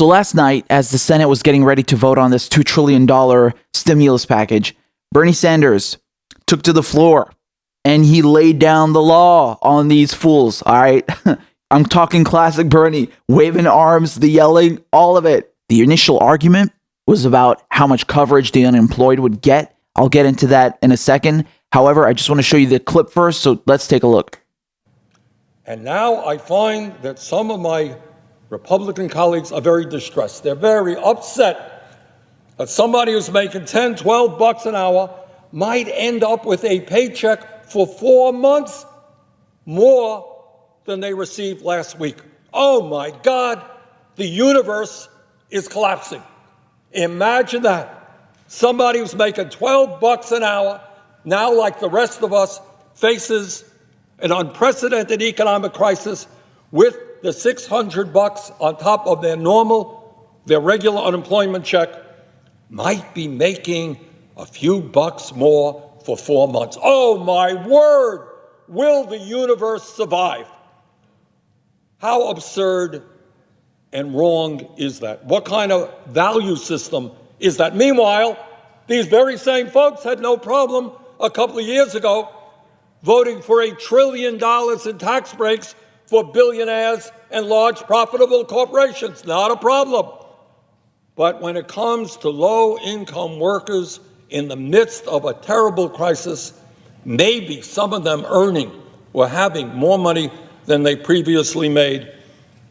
So last night, as the Senate was getting ready to vote on this $2 trillion stimulus package, Bernie Sanders took to the floor and he laid down the law on these fools, all right? I'm talking classic Bernie, waving arms, the yelling, all of it. The initial argument was about how much coverage the unemployed would get. I'll get into that in a second. However, I just want to show you the clip first, so let's take a look. And now I find that some of my Republican colleagues are very distressed. They're very upset that somebody who's making $10, $12 an hour might end up with a paycheck for 4 months more than they received last week. Oh my God, the universe is collapsing. Imagine that. Somebody who's making $12 an hour, now like the rest of us, faces an unprecedented economic crisis with the $600 on top of their regular unemployment check, might be making a few bucks more for 4 months. Oh my word, will the universe survive? How absurd and wrong is that? What kind of value system is that? Meanwhile, these very same folks had no problem a couple of years ago voting for $1 trillion in tax breaks for billionaires and large profitable corporations. Not a problem. But when it comes to low-income workers in the midst of a terrible crisis, maybe some of them earning or having more money than they previously made,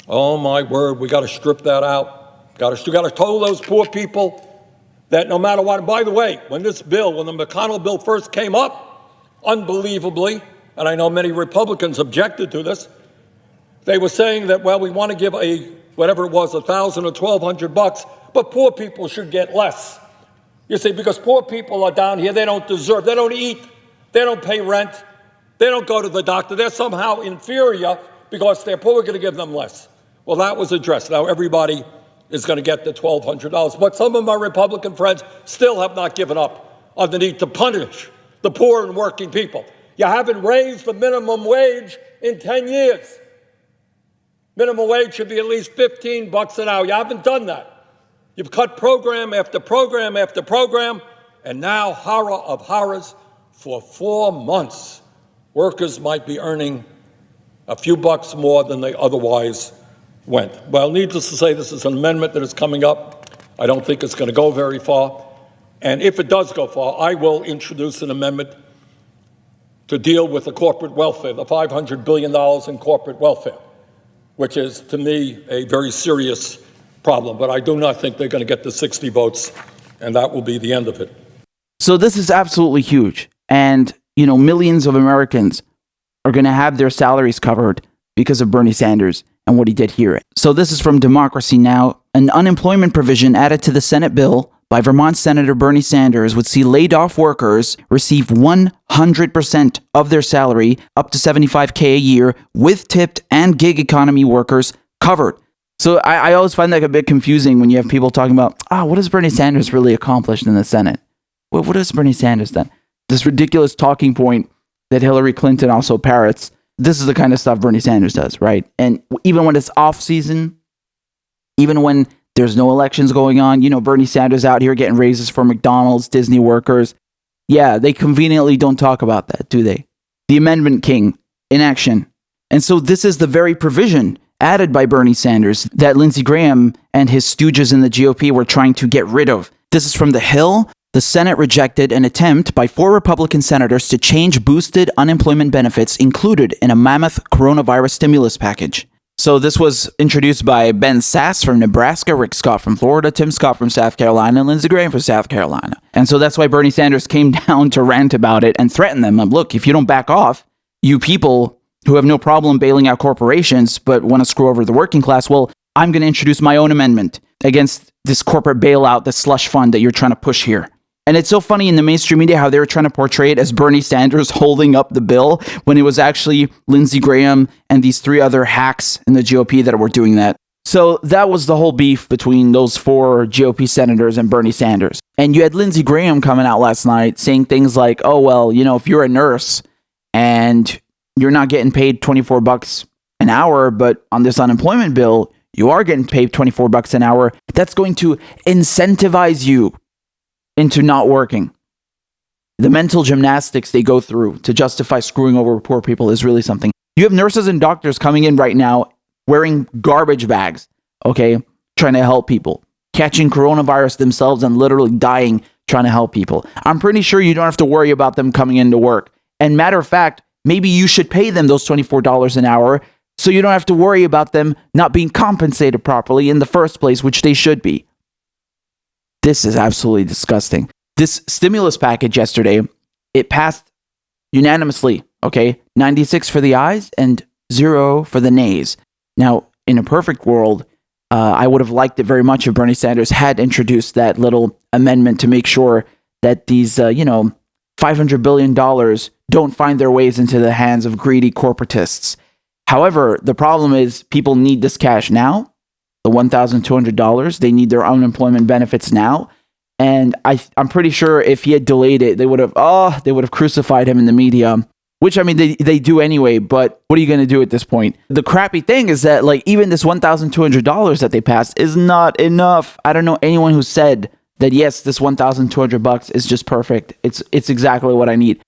oh my word, we got to strip that out. Got to tell those poor people that no matter what. And by the way, when the McConnell bill first came up, unbelievably, and I know many Republicans objected to this, they were saying that, well, we want to give whatever it was, $1,000 or $1,200, but poor people should get less. You see, because poor people are down here, they don't deserve, they don't eat, they don't pay rent, they don't go to the doctor, they're somehow inferior because they're poor, we're going to give them less. Well, that was addressed. Now everybody is going to get the $1,200, but some of my Republican friends still have not given up on the need to punish the poor and working people. You haven't raised the minimum wage in 10 years. Minimum wage should be at least $15 an hour. You haven't done that. You've cut program after program after program, and now, horror of horrors, for 4 months, workers might be earning a few bucks more than they otherwise went. Well, needless to say, this is an amendment that is coming up. I don't think it's going to go very far. And if it does go far, I will introduce an amendment to deal with the corporate welfare, the $500 billion in corporate welfare, which is, to me, a very serious problem. But I do not think they're going to get the 60 votes, and that will be the end of it. So this is absolutely huge. And, millions of Americans are going to have their salaries covered because of Bernie Sanders and what he did here. So this is from Democracy Now! An unemployment provision added to the Senate bill by Vermont Senator Bernie Sanders would see laid-off workers receive 100% of their salary, up to $75K a year, with tipped and gig economy workers covered. So I always find that a bit confusing when you have people talking about, what has Bernie Sanders really accomplished in the Senate? Well, what has Bernie Sanders done? This ridiculous talking point that Hillary Clinton also parrots. This is the kind of stuff Bernie Sanders does, right? And even when it's off season, even when there's no elections going on, Bernie Sanders out here getting raises for McDonald's, Disney workers. Yeah, they conveniently don't talk about that, do they? The Amendment King in action. And so this is the very provision added by Bernie Sanders that Lindsey Graham and his stooges in the GOP were trying to get rid of. This is from The Hill. The Senate rejected an attempt by 4 Republican senators to change boosted unemployment benefits included in a mammoth coronavirus stimulus package. So this was introduced by Ben Sasse from Nebraska, Rick Scott from Florida, Tim Scott from South Carolina, and Lindsey Graham from South Carolina. And so that's why Bernie Sanders came down to rant about it and threaten them. Look, if you don't back off, you people who have no problem bailing out corporations but want to screw over the working class, well, I'm going to introduce my own amendment against this corporate bailout, the slush fund that you're trying to push here. And it's so funny in the mainstream media how they were trying to portray it as Bernie Sanders holding up the bill when it was actually Lindsey Graham and these 3 other hacks in the GOP that were doing that. So that was the whole beef between those 4 GOP senators and Bernie Sanders. And you had Lindsey Graham coming out last night saying things like, oh, well, if you're a nurse and you're not getting paid $24 an hour, but on this unemployment bill, you are getting paid $24 an hour, that's going to incentivize you into not working. The mental gymnastics they go through to justify screwing over poor people is really something. You have nurses and doctors coming in right now wearing garbage bags, okay, trying to help people, catching coronavirus themselves and literally dying trying to help people. I'm pretty sure you don't have to worry about them coming into work. And matter of fact, maybe you should pay them those $24 an hour so you don't have to worry about them not being compensated properly in the first place, which they should be. This is absolutely disgusting. This stimulus package yesterday, it passed unanimously, okay? 96 for the ayes and 0 for the nays. Now, in a perfect world, I would have liked it very much if Bernie Sanders had introduced that little amendment to make sure that these, $500 billion don't find their ways into the hands of greedy corporatists. However, the problem is people need this cash now, the $1,200. They need their unemployment benefits now. And I'm pretty sure if he had delayed it, they would have crucified him in the media, which, I mean, they do anyway. But what are you going to do at this point? The crappy thing is that, like, even this $1,200 that they passed is not enough. I don't know anyone who said that, yes, this $1,200 is just perfect. It's exactly what I need.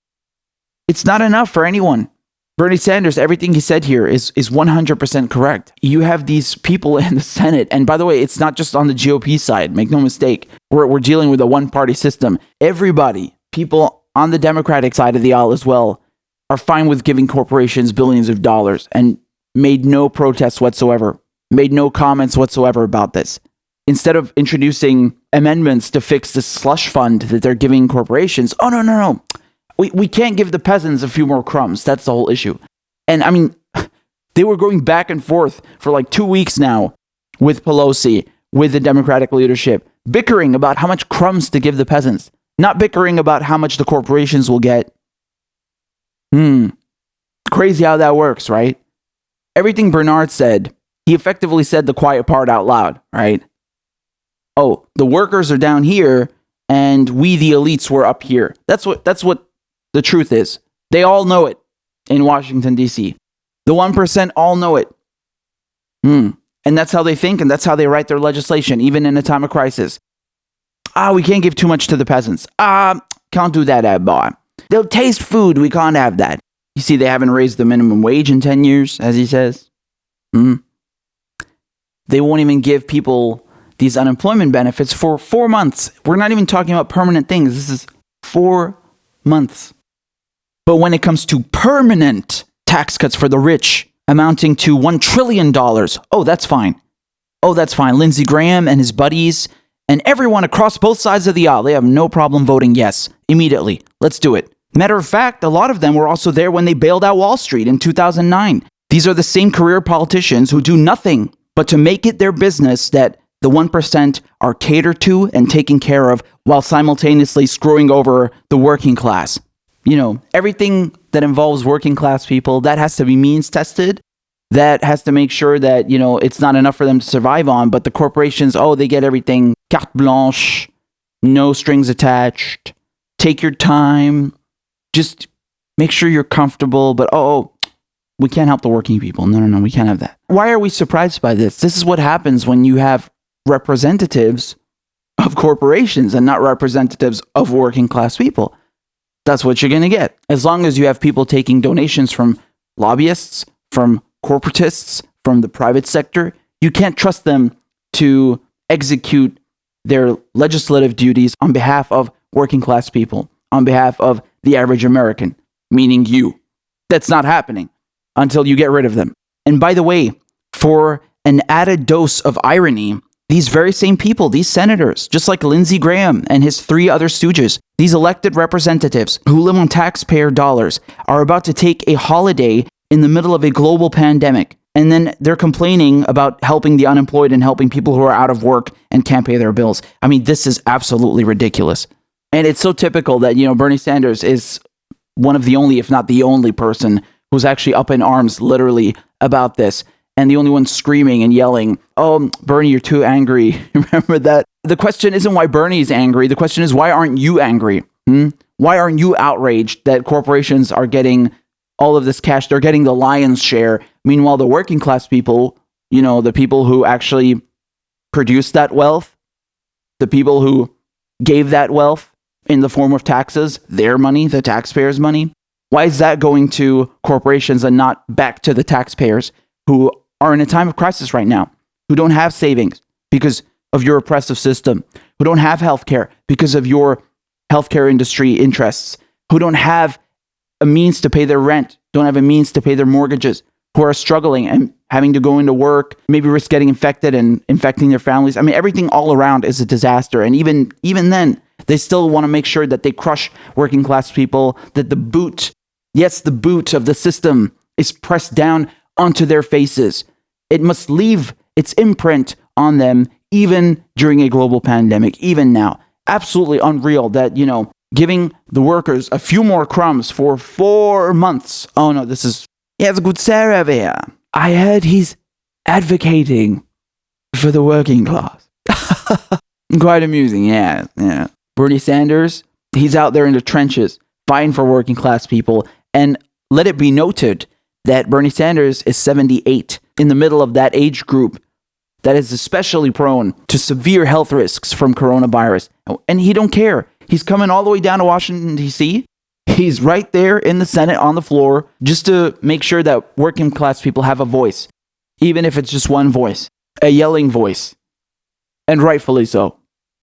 It's not enough for anyone. Bernie Sanders, everything he said here is 100% correct. You have these people in the Senate, and by the way, it's not just on the GOP side. Make no mistake. We're dealing with a one-party system. Everybody, people on the Democratic side of the aisle as well, are fine with giving corporations billions of dollars and made no protests whatsoever, made no comments whatsoever about this. Instead of introducing amendments to fix this slush fund that they're giving corporations, oh, no. We can't give the peasants a few more crumbs. That's the whole issue. And I mean, they were going back and forth for like 2 weeks now with Pelosi, with the Democratic leadership, bickering about how much crumbs to give the peasants, not bickering about how much the corporations will get. Crazy how that works, right? Everything Bernard said, he effectively said the quiet part out loud, right? Oh, the workers are down here and we, the elites, were up here. That's what the truth is. They all know it in Washington, D.C. The 1% all know it. And that's how they think, and that's how they write their legislation, even in a time of crisis. We can't give too much to the peasants. Can't do that, boy. They'll taste food. We can't have that. You see, they haven't raised the minimum wage in 10 years, as he says. They won't even give people these unemployment benefits for 4 months. We're not even talking about permanent things. This is 4 months. But when it comes to permanent tax cuts for the rich, amounting to $1 trillion, that's fine. That's fine. Lindsey Graham and his buddies and everyone across both sides of the aisle, they have no problem voting yes immediately. Let's do it. Matter of fact, a lot of them were also there when they bailed out Wall Street in 2009. These are the same career politicians who do nothing but to make it their business that the 1% are catered to and taken care of while simultaneously screwing over the working class. You know, everything that involves working class people, that has to be means tested. That has to make sure that, it's not enough for them to survive on. But the corporations, they get everything carte blanche, no strings attached. Take your time. Just make sure you're comfortable. But, we can't help the working people. No, we can't have that. Why are we surprised by this? This is what happens when you have representatives of corporations and not representatives of working class people. That's what you're going to get. As long as you have people taking donations from lobbyists, from corporatists, from the private sector, you can't trust them to execute their legislative duties on behalf of working class people, on behalf of the average American, meaning you. That's not happening until you get rid of them. And by the way, for an added dose of irony, these very same people, these senators, just like Lindsey Graham and his 3 other stooges, these elected representatives who live on taxpayer dollars are about to take a holiday in the middle of a global pandemic. And then they're complaining about helping the unemployed and helping people who are out of work and can't pay their bills. I mean, this is absolutely ridiculous. And it's so typical that, Bernie Sanders is one of the only, if not the only person who's actually up in arms literally about this. And the only one screaming and yelling, Bernie, you're too angry. Remember that? The question isn't why Bernie's angry. The question is, why aren't you angry? Why aren't you outraged that corporations are getting all of this cash? They're getting the lion's share. Meanwhile, the working class people, the people who actually produced that wealth, the people who gave that wealth in the form of taxes, their money, the taxpayers' money? Why is that going to corporations and not back to the taxpayers who are in a time of crisis right now, who don't have savings because of your oppressive system, who don't have healthcare because of your healthcare industry interests, who don't have a means to pay their rent, don't have a means to pay their mortgages, who are struggling and having to go into work, maybe risk getting infected and infecting their families? I mean, everything all around is a disaster. And even then, they still want to make sure that they crush working class people, that the boot of the system is pressed down onto their faces. It must leave its imprint on them, even during a global pandemic, even now. Absolutely unreal that, giving the workers a few more crumbs for 4 months. Oh no, he has a good Sarah over here. I heard he's advocating for the working class. Quite amusing, yeah. Bernie Sanders, he's out there in the trenches fighting for working class people. And let it be noted that Bernie Sanders is 78, in the middle of that age group that is especially prone to severe health risks from coronavirus. And he don't care. He's coming all the way down to Washington, D.C. He's right there in the Senate on the floor just to make sure that working class people have a voice, even if it's just one voice, a yelling voice. And rightfully so.